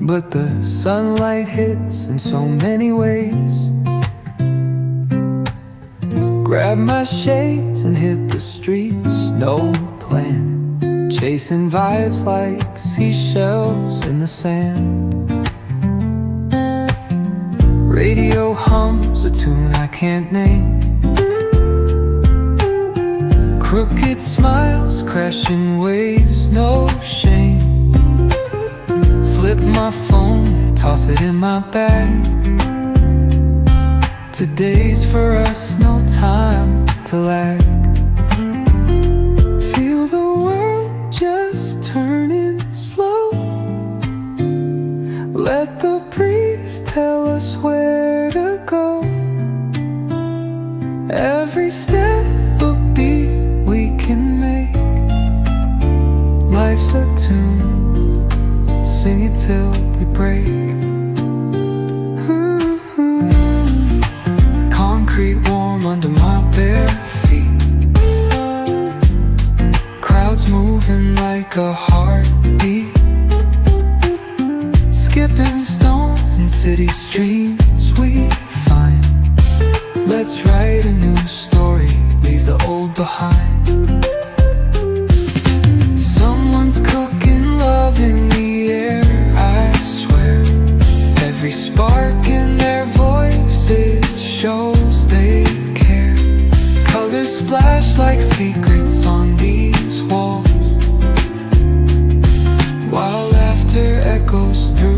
but the sunlight hits in so many ways. Grab my shades and hit the streets, no plan, chasing vibes like seashells in the sand. Radio hums a tune I can't name. Crooked smiles, crashing waves, no shame. Flip my phone, toss it in my bag. Today's for us, no time to lag. Feel the world just turning slow. Let the breeze tell us where to go. Every step a beat we can make. Life's a tune, sing it till we break. Concrete warm under my bare feet. Crowds moving like a heartbeat. Skipping stones in city streams we find. Let's write a new story, leave the old behind. Someone's cooking love in the air, I swear. Every spark in their voices shows they care. Colors splash like secrets on these walls, while laughter echoes through